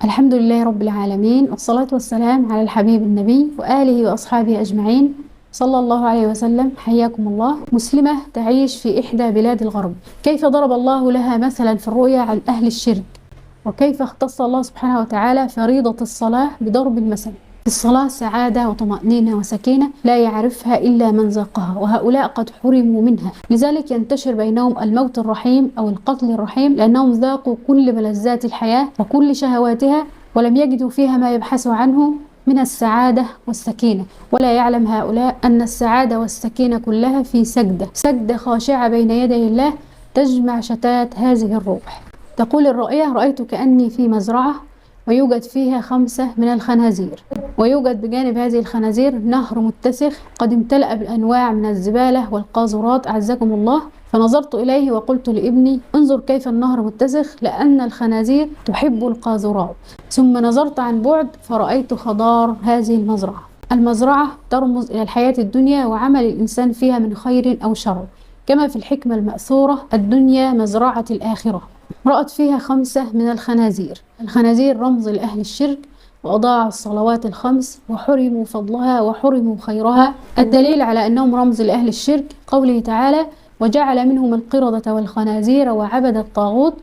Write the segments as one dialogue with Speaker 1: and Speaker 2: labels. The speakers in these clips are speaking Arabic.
Speaker 1: الحمد لله رب العالمين، والصلاة والسلام على الحبيب النبي وآله وأصحابه أجمعين صلى الله عليه وسلم. حياكم الله. مسلمة تعيش في إحدى بلاد الغرب، كيف ضرب الله لها مثلا في الرؤيا عن أهل الشرك، وكيف اختص الله سبحانه وتعالى فريضة الصلاة بضرب المثل. في الصلاة سعادة وطمأنينة وسكينة لا يعرفها إلا من ذاقها، وهؤلاء قد حرموا منها، لذلك ينتشر بينهم الموت الرحيم أو القتل الرحيم، لأنهم ذاقوا كل ملذات الحياة وكل شهواتها ولم يجدوا فيها ما يبحثوا عنه من السعادة والسكينة. ولا يعلم هؤلاء أن السعادة والسكينة كلها في سجدة خاشعة بين يدي الله تجمع شتات هذه الروح. تقول الرؤيا: رأيت كأني في مزرعة ويوجد فيها 5 من الخنازير، ويوجد بجانب هذه الخنازير نهر متسخ قد امتلأ بالأنواع من الزبالة والقاذورات أعزكم الله. فنظرت إليه وقلت لابني: انظر كيف النهر متسخ، لأن الخنازير تحب القاذورات. ثم نظرت عن بعد فرأيت خضار هذه المزرعة ترمز إلى الحياة الدنيا وعمل الإنسان فيها من خير أو شر، كما في الحكمة المأثورة: الدنيا مزرعة الآخرة. رأت فيها 5 من الخنازير رمز لأهل الشرك، وأضاعوا الصلوات ال5 وحرموا فضلها وحرموا خيرها. الدليل على أنهم رمز لأهل الشرك قوله تعالى: وجعل منهم القردة والخنازير وعبد الطاغوت،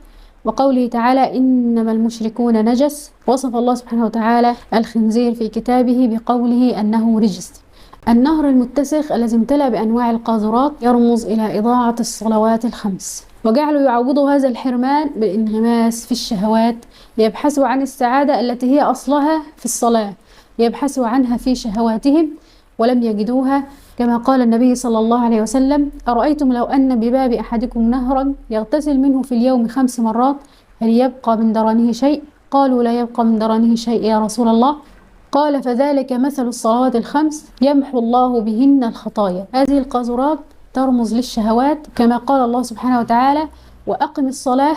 Speaker 1: وقوله تعالى: إنما المشركون نجس. وصف الله سبحانه وتعالى الخنزير في كتابه بقوله أنه رجس. النهر المتسخ الذي امتلأ بأنواع القاذورات يرمز إلى إضاعة الصلوات ال5، وجعلوا يعوضوا هذا الحرمان بالانغماس في الشهوات، ليبحثوا عن السعادة التي هي أصلها في الصلاة، يبحثوا عنها في شهواتهم ولم يجدوها. كما قال النبي صلى الله عليه وسلم: أرأيتم لو أن بباب أحدكم نهرا يغتسل منه في اليوم 5 مرات هل يبقى من درنه شيء؟ قالوا: لا يبقى من درنه شيء يا رسول الله. قال: فذلك مثل الصلوات ال5 يمحو الله بهن الخطايا. هذه القاذورات ترمز للشهوات، كما قال الله سبحانه وتعالى: وأقم الصلاة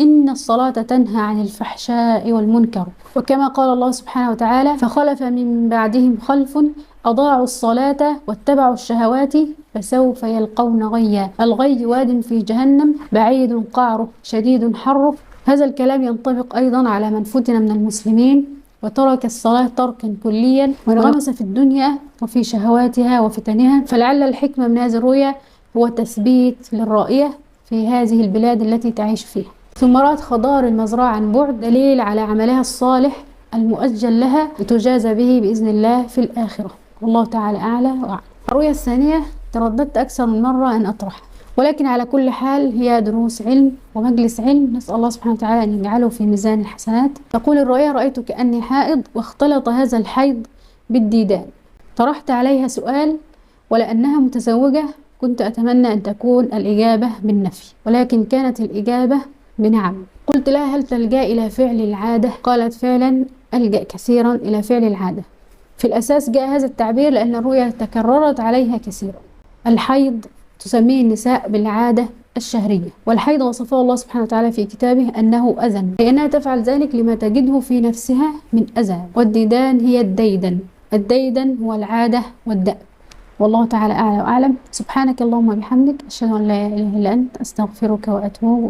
Speaker 1: إن الصلاة تنهى عن الفحشاء والمنكر. وكما قال الله سبحانه وتعالى: فخلف من بعدهم خلف أضاعوا الصلاة واتبعوا الشهوات فسوف يلقون غيا. الغي واد في جهنم بعيد قعره شديد حره. هذا الكلام ينطبق أيضا على من فتن من المسلمين وترك الصلاة تركا كليا وانغمس في الدنيا وفي شهواتها وفتنها. فلعل الحكمة من هذه الرؤيا هو تثبيت للرائية في هذه البلاد التي تعيش فيها. ثم رأت خضار المزرعة عن بعد، دليل على عملها الصالح المؤجل لها لتجازى به بإذن الله في الآخرة، والله تعالى أعلى وأعلم. الرؤيا الثانية ترددت أكثر من مرة أن أطرحها، ولكن على كل حال هي دروس علم ومجلس علم، نسأل الله سبحانه وتعالى أن يجعله في ميزان الحسنات. تقول الرؤيا: رأيت كأني حائض واختلط هذا الحيض بالديدان. طرحت عليها سؤال، ولأنها متزوجة كنت أتمنى أن تكون الإجابة بالنفي، ولكن كانت الإجابة بنعم. قلت لها: هل تلجأ إلى فعل العادة؟ قالت: فعلا ألجأ كثيرا إلى فعل العادة. في الأساس جاء هذا التعبير لأن الرؤيا تكررت عليها كثيرا. الحيض تسميه النساء بالعادة الشهرية، والحيض وصفه الله سبحانه وتعالى في كتابه أنه أذى، لأنها تفعل ذلك لما تجده في نفسها من أذى. والديدان هي الديدن هو العادة والدأب، والله تعالى أعلى وأعلم. سبحانك اللهم وبحمدك، أشهد أن لا إله إلا أنت، أستغفرك وأتوب